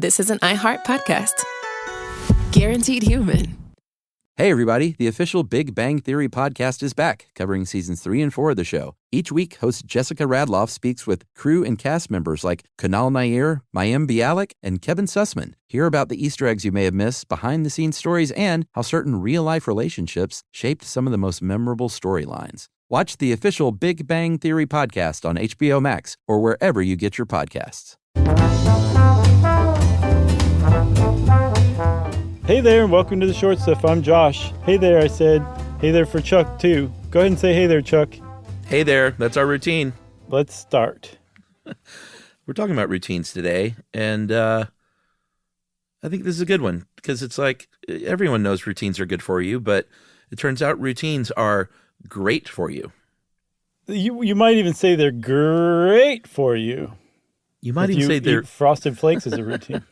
this is an iHeart podcast. Guaranteed Human. Hey, everybody. The official Big Bang Theory podcast is back, covering seasons 3 and 4 of the show. Each week, host Jessica Radloff speaks with crew and cast members like Kunal Nair, Mayim Bialik, and Kevin Sussman. Hear about the Easter eggs you may have missed, behind-the-scenes stories, and how certain real-life relationships shaped some of the most memorable storylines. Watch the official Big Bang Theory podcast on HBO Max or wherever you get your podcasts. Hey there, and welcome to The Short Stuff. I'm Josh. Hey there, I said. Hey there for Chuck, too. Go ahead and say hey there, Chuck. Hey there. That's our routine. Let's start. We're talking about routines today, and I think this is a good one because it's like everyone knows routines are good for you, but it turns out routines are great for you. You might even say they're great for you. You might even say they're Frosted Flakes as a routine.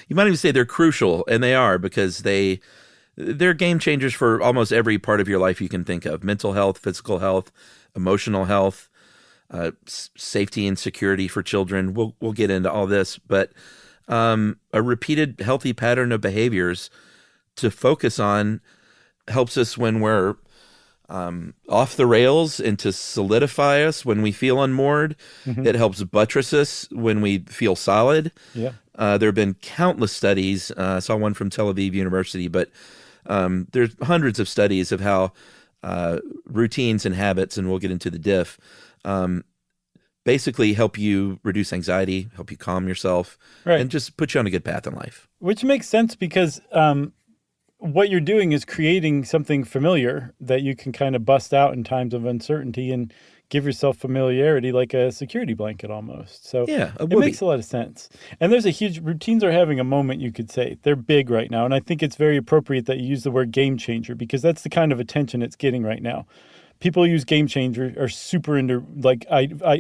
You might even say they're crucial, and they are because they're game changers for almost every part of your life you can think of: mental health, physical health, emotional health, safety and security for children. We'll get into all this, but a repeated healthy pattern of behaviors to focus on helps us when we're off the rails and to solidify us when we feel unmoored. Mm-hmm. It helps buttress us when we feel solid. Yeah. There have been countless studies. I saw one from Tel Aviv University, but there's hundreds of studies of how routines and habits, and we'll get into the diff, basically help you reduce anxiety, help you calm yourself, right, and just put you on a good path in life. Which makes sense because what you're doing is creating something familiar that you can kind of bust out in times of uncertainty and give yourself familiarity like a security blanket almost. So yeah, it makes a lot of sense. And there's routines are having a moment, you could say. They're big right now. And I think it's very appropriate that you use the word game changer because that's the kind of attention it's getting right now. People use game changer are super into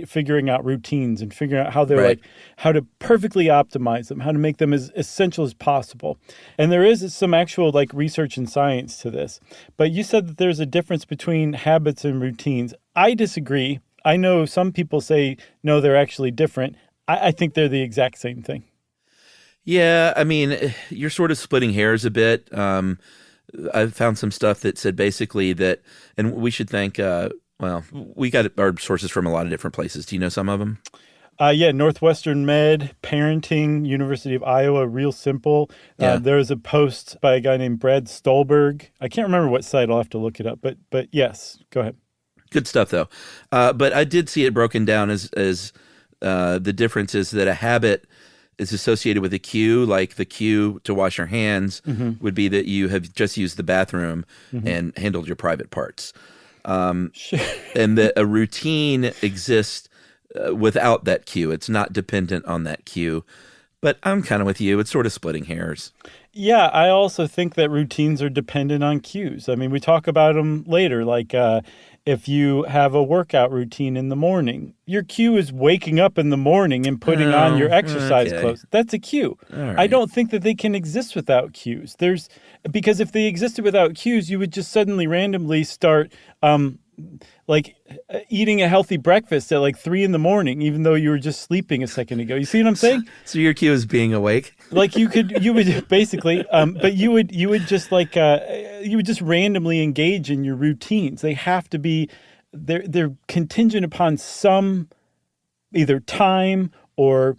figuring out routines and figuring out how they're right, how to perfectly optimize them, how to make them as essential as possible. And there is some actual research and science to this. But you said that there's a difference between habits and routines. I disagree. I know some people say, no, they're actually different. I think they're the exact same thing. Yeah, I mean, you're sort of splitting hairs a bit. I've found some stuff that said basically that, and we should thank, we got our sources from a lot of different places. Do you know some of them? Yeah, Northwestern Med, Parenting, University of Iowa, Real Simple. Yeah. There was a post by a guy named Brad Stulberg. I can't remember what site. I'll have to look it up. But yes, go ahead. Good stuff, though. But I did see it broken down as the difference is that a habit is associated with a cue, like the cue to wash your hands would be that you have just used the bathroom and handled your private parts. Sure. And that a routine exists without that cue. It's not dependent on that cue. But I'm kind of with you. It's sort of splitting hairs. Yeah, I also think that routines are dependent on cues. I mean, we talk about them later, if you have a workout routine in the morning, your cue is waking up in the morning and putting on your exercise clothes. That's a cue. Right. I don't think that they can exist without cues. Because if they existed without cues, you would just suddenly randomly start eating a healthy breakfast at 3 a.m, even though you were just sleeping a second ago. You see what I'm saying? So your cue is being awake? You would basically, but you would just you would just randomly engage in your routines. They have to be, they're contingent upon some either time or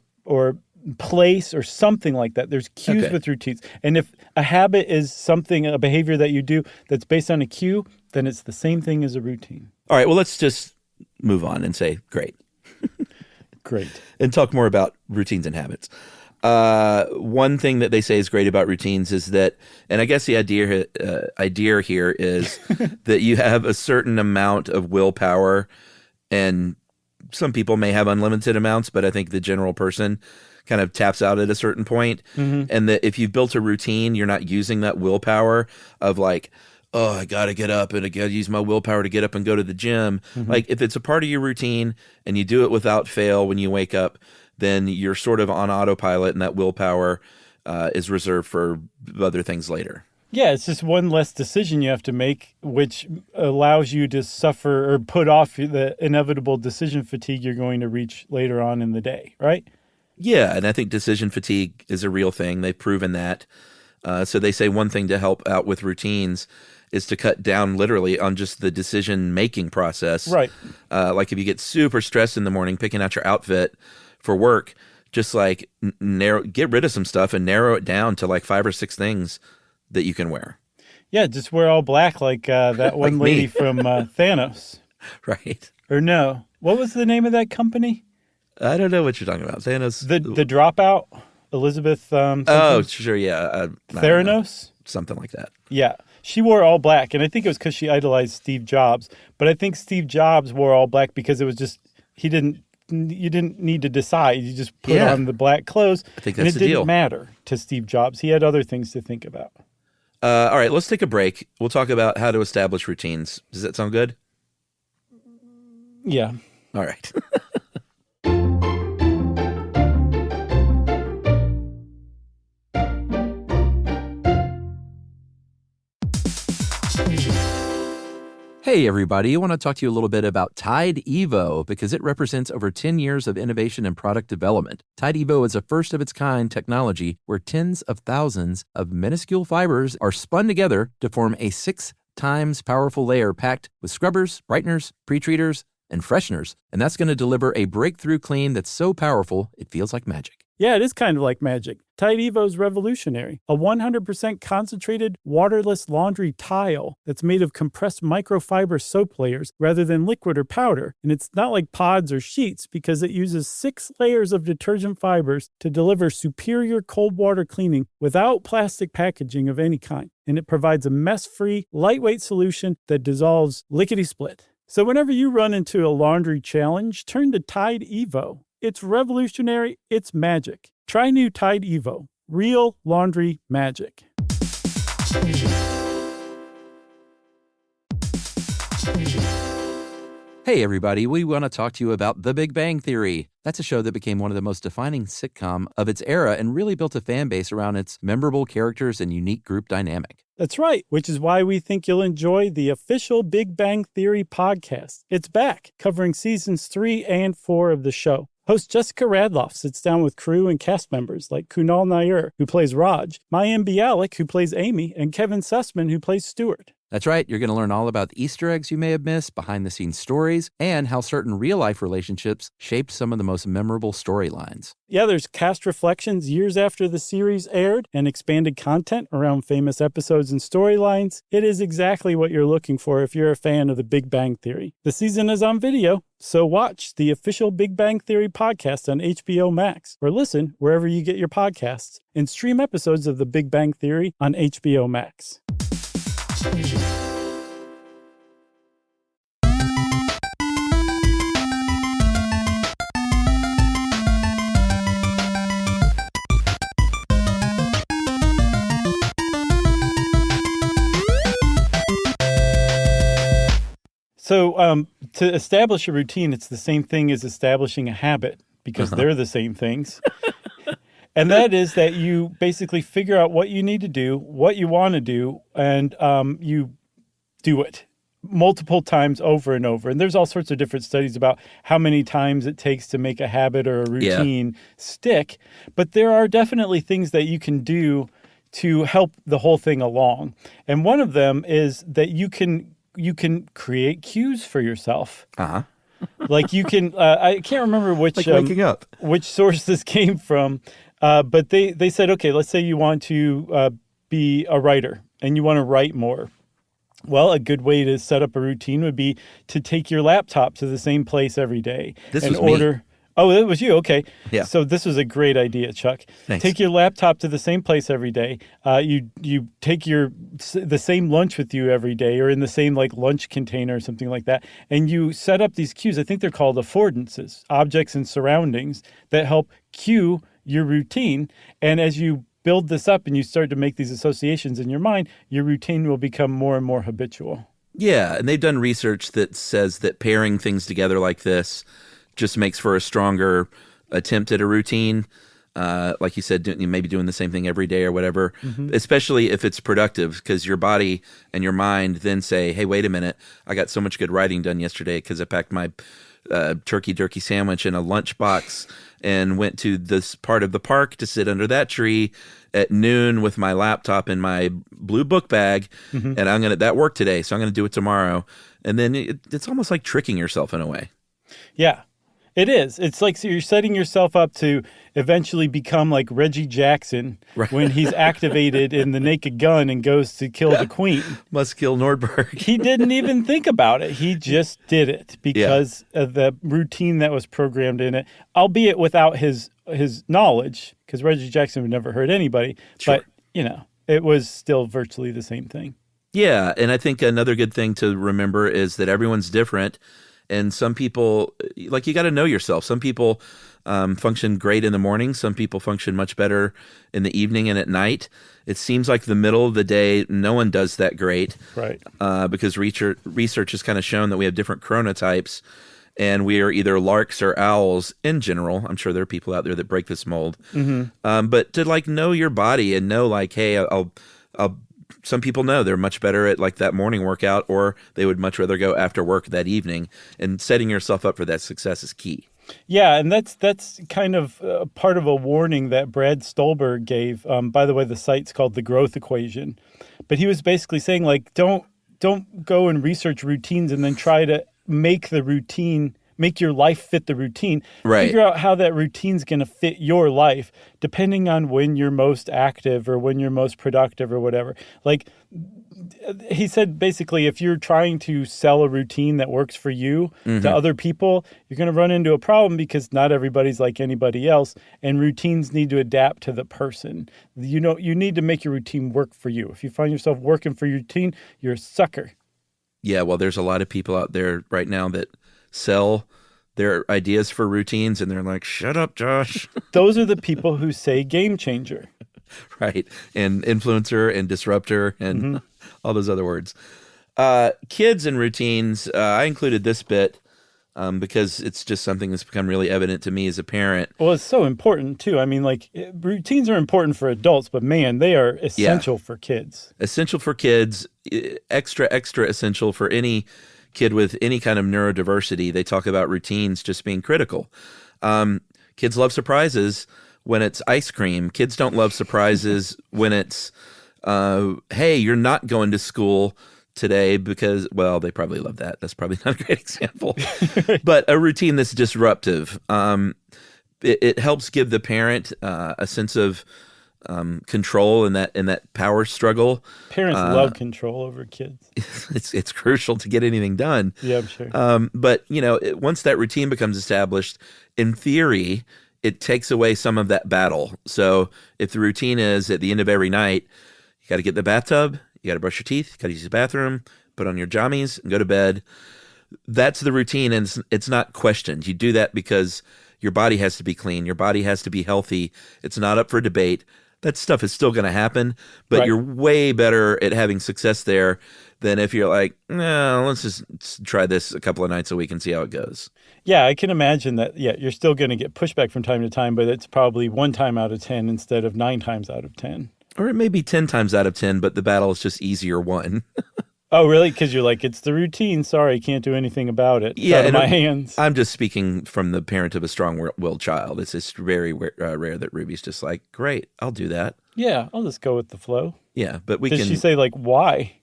place or something like that. There's cues with routines. And if a habit is a behavior that you do that's based on a cue, then it's the same thing as a routine. All right, well, let's just move on and say great. Great. And talk more about routines and habits. One thing that they say is great about routines is that, and I guess the idea here is that you have a certain amount of willpower, and some people may have unlimited amounts, but I think the general person kind of taps out at a certain point. And that if you've built a routine, you're not using that willpower of I got to get up and I got to use my willpower to get up and go to the gym. If it's a part of your routine and you do it without fail when you wake up, then you're sort of on autopilot, and that willpower is reserved for other things later. Yeah, it's just one less decision you have to make, which allows you to suffer or put off the inevitable decision fatigue you're going to reach later on in the day, right? Yeah, and I think decision fatigue is a real thing. They've proven that. So they say one thing to help out with routines is to cut down literally on just the decision-making process. Right. Like if you get super stressed in the morning picking out your outfit for work, just like get rid of some stuff and narrow it down to like 5 or 6 things that you can wear. Yeah, just wear all black like that one Like lady me. from Thanos. Right. Or no. What was the name of that company? I don't know what you're talking about. Thanos. The Dropout? Elizabeth something? Oh, sure, yeah. I don't know. Theranos? Something like that. Yeah. She wore all black, and I think it was because she idolized Steve Jobs. But I think Steve Jobs wore all black because it was just, you didn't need to decide. You just put Yeah. on the black clothes. I think and that's it the didn't deal. matter to Steve Jobs. He had other things to think about. All right, let's take a break. We'll talk about how to establish routines. Does that sound good? Yeah. All right. Hey, everybody. I want to talk to you a little bit about Tide Evo because it represents over 10 years of innovation and product development. Tide Evo is a first-of-its-kind technology where tens of thousands of minuscule fibers are spun together to form a 6 times powerful layer packed with scrubbers, brighteners, pre-treaters, and fresheners. And that's going to deliver a breakthrough clean that's so powerful, it feels like magic. Yeah, it is kind of like magic. Tide Evo is revolutionary. A 100% concentrated, waterless laundry tile that's made of compressed microfiber soap layers rather than liquid or powder. And it's not like pods or sheets because it uses 6 layers of detergent fibers to deliver superior cold water cleaning without plastic packaging of any kind. And it provides a mess-free, lightweight solution that dissolves lickety-split. So whenever you run into a laundry challenge, turn to Tide Evo. It's revolutionary. It's magic. Try new Tide Evo. Real laundry magic. Hey, everybody. We want to talk to you about The Big Bang Theory. That's a show that became one of the most defining sitcom of its era and really built a fan base around its memorable characters and unique group dynamic. That's right, which is why we think you'll enjoy the official Big Bang Theory podcast. It's back, covering seasons 3 and 4 of the show. Host Jessica Radloff sits down with crew and cast members like Kunal Nair, who plays Raj, Mayim Bialik, who plays Amy, and Kevin Sussman, who plays Stuart. That's right. You're going to learn all about the Easter eggs you may have missed, behind-the-scenes stories, and how certain real-life relationships shaped some of the most memorable storylines. Yeah, there's cast reflections years after the series aired and expanded content around famous episodes and storylines. It is exactly what you're looking for if you're a fan of The Big Bang Theory. The season is on video, so watch the official Big Bang Theory podcast on HBO Max, or listen wherever you get your podcasts, and stream episodes of The Big Bang Theory on HBO Max. So to establish a routine, it's the same thing as establishing a habit because they're the same things. And that is that you basically figure out what you need to do, what you want to do, and you do it multiple times over and over. And there's all sorts of different studies about how many times it takes to make a habit or a routine stick. But there are definitely things that you can do to help the whole thing along. And one of them is that you can create cues for yourself. Uh-huh. Like you can, I can't remember which Like waking up. which source this came from, but they said, okay, let's say you want to be a writer and you want to write more. Well, a good way to set up a routine would be to take your laptop to the same place every day. This and was me. order. Oh, it was you. Okay. Yeah. So this was a great idea, Chuck. Thanks. Take your laptop to the same place every day. You take the same lunch with you every day, or in the same like lunch container or something like that, and you set up these cues. I think they're called affordances, objects and surroundings that help cue your routine. And as you build this up and you start to make these associations in your mind, your routine will become more and more habitual. Yeah, and they've done research that says that pairing things together like this just makes for a stronger attempt at a routine. like you said, maybe doing the same thing every day or whatever, Mm-hmm. especially if it's productive, because your body and your mind then say, hey, wait a minute, I got so much good writing done yesterday because I packed my turkey jerky sandwich in a lunchbox and went to this part of the park to sit under that tree at noon with my laptop in my blue book bag, Mm-hmm. and that worked today, so I'm going to do it tomorrow. And then it's almost like tricking yourself in a way. Yeah, it is. It's like, so you're setting yourself up to eventually become like Reggie Jackson when he's activated in the Naked Gun and goes to kill the queen. Must kill Nordberg. He didn't even think about it. He just did it because of the routine that was programmed in it, albeit without his knowledge, because Reggie Jackson would never hurt anybody. Sure. But, it was still virtually the same thing. Yeah, and I think another good thing to remember is that everyone's different. And some people, like, you got to know yourself. Some people function great in the morning. Some people function much better in the evening and at night. It seems like the middle of the day, no one does that great. Right. Because research has kind of shown that we have different chronotypes, and we are either larks or owls in general. I'm sure there are people out there that break this mold. Mm-hmm. But to, like, know your body and know, like, hey, I'll some people know they're much better at, like, that morning workout, or they would much rather go after work that evening. And setting yourself up for that success is key. Yeah, and that's kind of part of a warning that Brad Stolberg gave. By the way, the site's called The Growth Equation. But he was basically saying, like, don't go and research routines and then try to make your life fit the routine. Right. Figure out how that routine's going to fit your life, depending on when you're most active or when you're most productive or whatever. Like, he said, basically, if you're trying to sell a routine that works for you to other people, you're going to run into a problem because not everybody's like anybody else, and routines need to adapt to the person. You need to make your routine work for you. If you find yourself working for your routine, you're a sucker. Yeah, well, there's a lot of people out there right now that sell their ideas for routines, and they're like, shut up, Josh. Those are the people who say game changer. Right. And influencer and disruptor and all those other words. Kids and routines, I included this bit because it's just something that's become really evident to me as a parent. Well, it's so important, too. I mean, like, routines are important for adults, but, man, they are essential for kids. Essential for kids, extra essential for any kid with any kind of neurodiversity. They talk about routines just being critical. Kids love surprises when it's ice cream. Kids don't love surprises when it's, hey, you're not going to school today because, well, they probably love that. That's probably not a great example. But a routine that's disruptive. It helps give the parent a sense of control in that power struggle. Parents love control over kids. It's crucial to get anything done. Yeah, I'm sure. But once that routine becomes established, in theory, it takes away some of that battle. So if the routine is at the end of every night, you got to get in the bathtub, you got to brush your teeth, you got to use the bathroom, put on your jammies, and go to bed. That's the routine, and it's not questioned. You do that because your body has to be clean. Your body has to be healthy. It's not up for debate. That stuff is still going to happen, but you're way better at having success there than if you're like, no, let's just try this a couple of nights a week and see how it goes. Yeah, I can imagine that, you're still going to get pushback from time to time, but it's probably 1 time out of 10 instead of 9 times out of 10. Or it may be 10 times out of 10, but the battle is just easier won. Oh, really? Because you're like, it's the routine. Sorry, can't do anything about it. It's out of my hands. I'm just speaking from the parent of a strong-willed child. It's just very rare that Ruby's just like, great, I'll do that. Yeah, I'll just go with the flow. Yeah, but Does she say, like, why?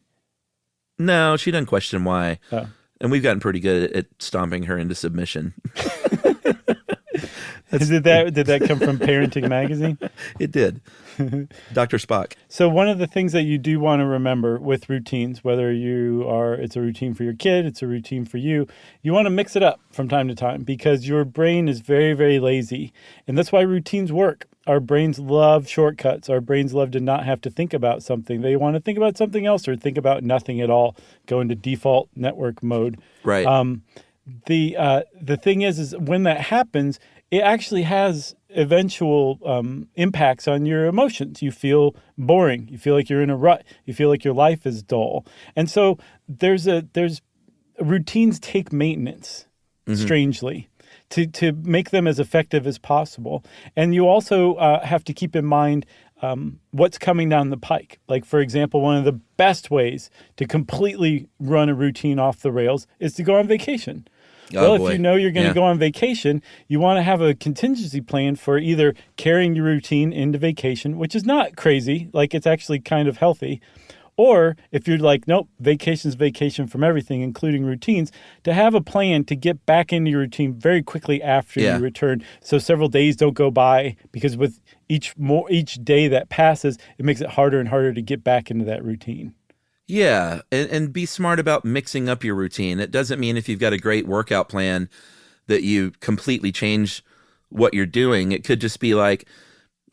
No, she doesn't question why. Oh. And we've gotten pretty good at stomping her into submission. Did that come from Parenting Magazine? It did. Dr. Spock. So one of the things that you do want to remember with routines, whether it's a routine for your kid, it's a routine for you, you want to mix it up from time to time because your brain is very, very lazy. And that's why routines work. Our brains love shortcuts. Our brains love to not have to think about something. They want to think about something else or think about nothing at all, go into default network mode. Right. The thing is when that happens, it actually has eventual impacts on your emotions. You feel boring. You feel like you're in a rut. You feel like your life is dull. And so there's routines take maintenance, strangely. to make them as effective as possible. And you also have to keep in mind what's coming down the pike. Like, for example, one of the best ways to completely run a routine off the rails is to go on vacation. If you know you're going to go on vacation, you want to have a contingency plan for either carrying your routine into vacation, which is not crazy, like it's actually kind of healthy. Or if you're like, nope, vacation's vacation from everything, including routines, to have a plan to get back into your routine very quickly after you return. So several days don't go by, because with each day that passes, it makes it harder and harder to get back into that routine. Yeah, and be smart about mixing up your routine. It doesn't mean if you've got a great workout plan that you completely change what you're doing. It could just be like,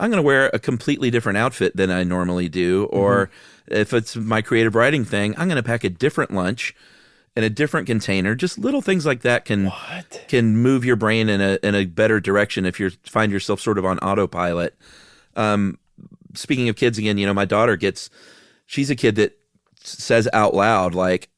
I'm going to wear a completely different outfit than I normally do. Or if it's my creative writing thing, I'm going to pack a different lunch in a different container. Just little things like that can move your brain in a better direction if you find yourself sort of on autopilot. Speaking of kids again, my daughter she's a kid that says out loud, like,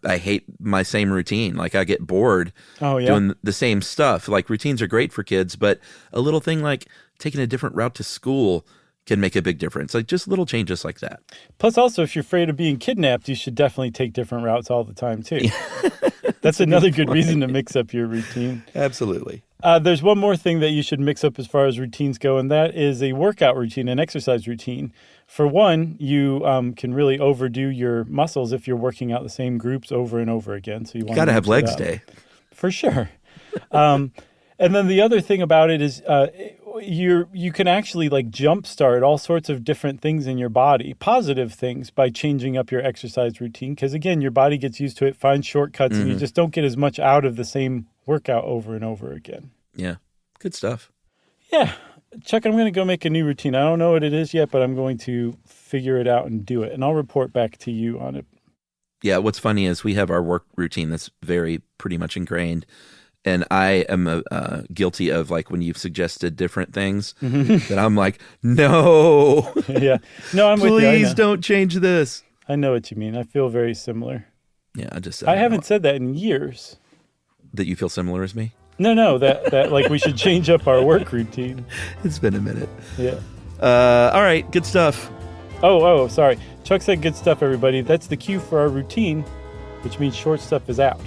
I hate my same routine. Like, I get bored doing the same stuff. Like, routines are great for kids, but a little thing like taking a different route to school can make a big difference. Like, just little changes like that. Plus, also, if you're afraid of being kidnapped, you should definitely take different routes all the time, too. That's another good reason to mix up your routine. Absolutely. There's one more thing that you should mix up as far as routines go, and that is a workout routine, an exercise routine. For one, you can really overdo your muscles if you're working out the same groups over and over again. So you want to have legs day. For sure. And then the other thing about it is you can actually like jumpstart all sorts of different things in your body, positive things, by changing up your exercise routine. Because again, your body gets used to it, finds shortcuts, and you just don't get as much out of the same workout over and over again. Yeah. Good stuff. Yeah. Chuck, I'm going to go make a new routine. I don't know what it is yet, but I'm going to figure it out and do it. And I'll report back to you on it. Yeah. What's funny is we have our work routine that's pretty much ingrained. And I am guilty of, like, when you've suggested different things, that I'm like, no. Yeah. No, I'm with you. Please don't change this. I know what you mean. I feel very similar. Yeah, I haven't said that in years. That you feel similar as me? No, that like we should change up our work routine. It's been a minute. Yeah. All right, good stuff. Oh, sorry. Chuck said good stuff, everybody. That's the cue for our routine, which means short stuff is out.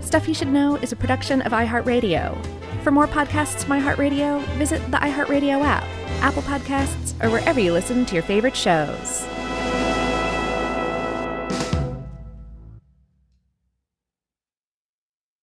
Stuff You Should Know is a production of iHeartRadio. For more podcasts from iHeartRadio, visit the iHeartRadio app, Apple Podcasts, or wherever you listen to your favorite shows.